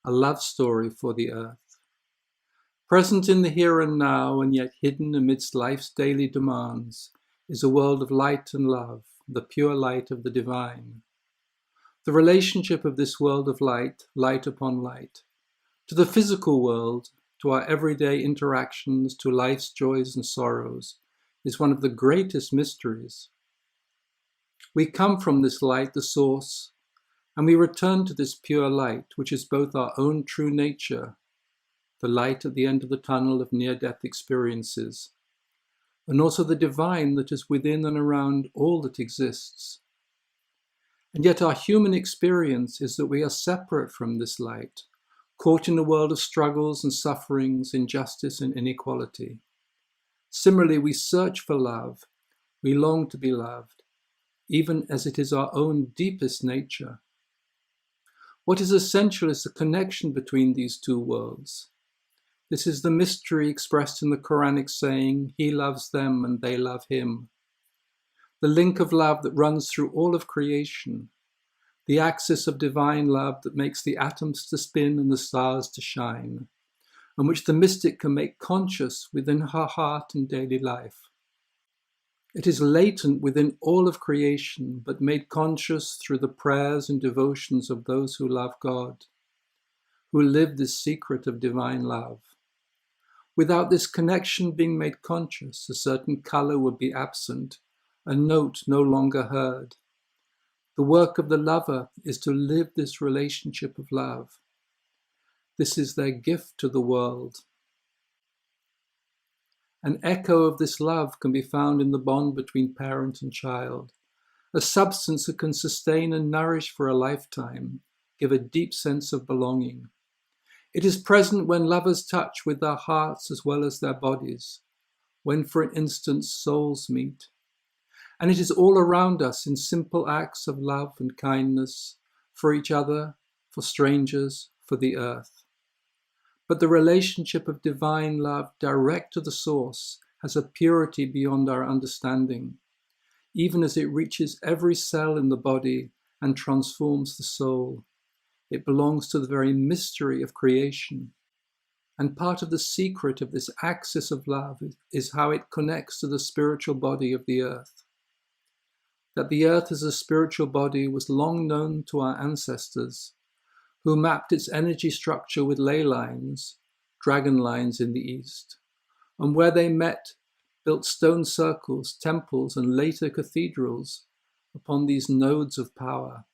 a love story for the earth. Present in the here and now, and yet hidden amidst life's daily demands, is a world of light and love, the pure light of the divine. The relationship of this world of light, light upon light, to the physical world, to our everyday interactions, to life's joys and sorrows, is one of the greatest mysteries. We come from this light, the source, and we return to this pure light, which is both our own true nature, the light at the end of the tunnel of near-death experiences, and also the divine that is within and around all that exists. And yet our human experience is that we are separate from this light, caught in a world of struggles and sufferings, injustice and inequality. Similarly, we search for love, we long to be loved, even as it is our own deepest nature. What is essential is the connection between these two worlds. This is the mystery expressed in the Quranic saying, "He loves them and they love him." The link of love that runs through all of creation, the axis of divine love that makes the atoms to spin and the stars to shine, and which the mystic can make conscious within her heart and daily life. It is latent within all of creation, but made conscious through the prayers and devotions of those who love God, who live this secret of divine love. Without this connection being made conscious, a certain color would be absent, a note no longer heard. The work of the lover is to live this relationship of love. This is their gift to the world. An echo of this love can be found in the bond between parent and child, a substance that can sustain and nourish for a lifetime, give a deep sense of belonging. It is present when lovers touch with their hearts as well as their bodies, when, for instance, souls meet. And it is all around us in simple acts of love and kindness for each other, for strangers, for the earth. But the relationship of divine love direct to the source has a purity beyond our understanding, even as it reaches every cell in the body and transforms the soul. It belongs to the very mystery of creation. And part of the secret of this axis of love is how it connects to the spiritual body of the earth. That the earth as a spiritual body was long known to our ancestors, who mapped its energy structure with ley lines, dragon lines in the east, and where they met, built stone circles, temples, and later cathedrals upon these nodes of power.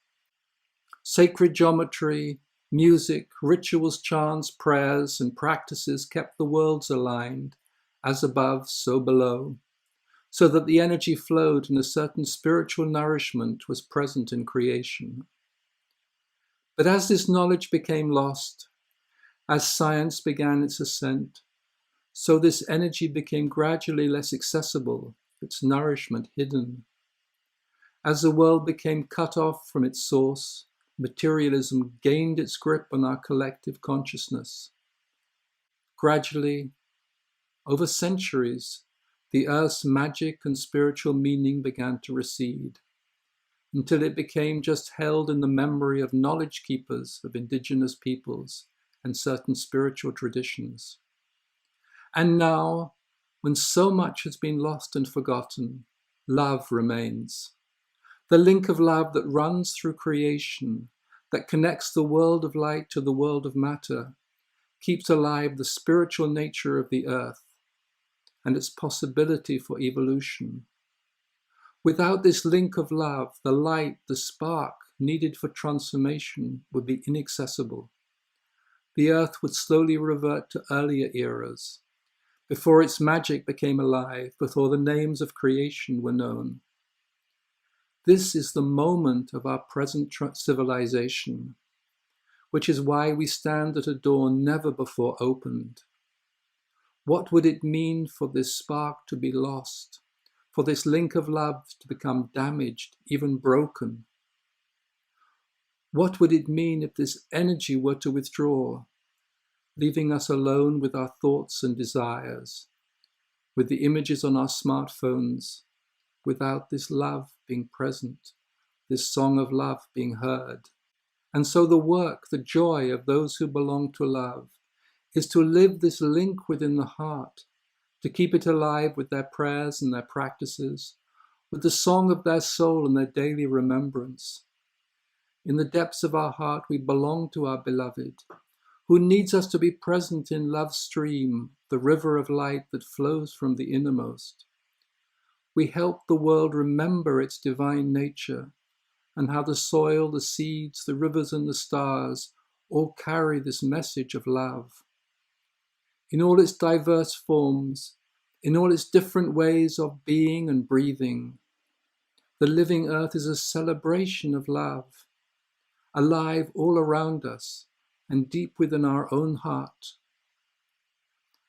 Sacred geometry, music, rituals, chants, prayers, and practices kept the worlds aligned, as above, so below, so that the energy flowed and a certain spiritual nourishment was present in creation. But as this knowledge became lost, as science began its ascent, so this energy became gradually less accessible, its nourishment hidden. As the world became cut off from its source, materialism gained its grip on our collective consciousness. Gradually, over centuries, the earth's magic and spiritual meaning began to recede, until it became just held in the memory of knowledge keepers of indigenous peoples and certain spiritual traditions. And now, when so much has been lost and forgotten, love remains. The link of love that runs through creation, that connects the world of light to the world of matter, keeps alive the spiritual nature of the earth and its possibility for evolution. Without this link of love, the light, the spark needed for transformation would be inaccessible. The earth would slowly revert to earlier eras, before its magic became alive, before the names of creation were known. This is the moment of our present civilization, which is why we stand at a door never before opened. What would it mean for this spark to be lost, for this link of love to become damaged, even broken? What would it mean if this energy were to withdraw, leaving us alone with our thoughts and desires, with the images on our smartphones, without this love being present, this song of love being heard, And so the work, the joy of those who belong to love, is to live this link within the heart, to keep it alive with their prayers and their practices, with the song of their soul and their daily remembrance. In the depths of our heart, we belong to our beloved, who needs us to be present in love's stream, the river of light that flows from the innermost. We help the world remember its divine nature and how the soil, the seeds, the rivers, and the stars all carry this message of love. In all its diverse forms, in all its different ways of being and breathing, the living earth is a celebration of love, alive all around us and deep within our own heart.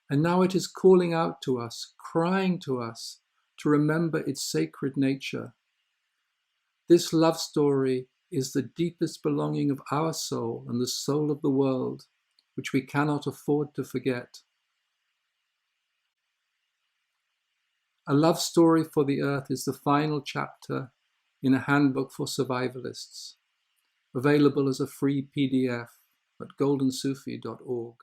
And now it is calling out to us, crying to us to remember its sacred nature. This love story is the deepest belonging of our soul and the soul of the world, which we cannot afford to forget. A Love Story for the Earth is the final chapter in a handbook for survivalists, available as a free PDF at goldensufi.org.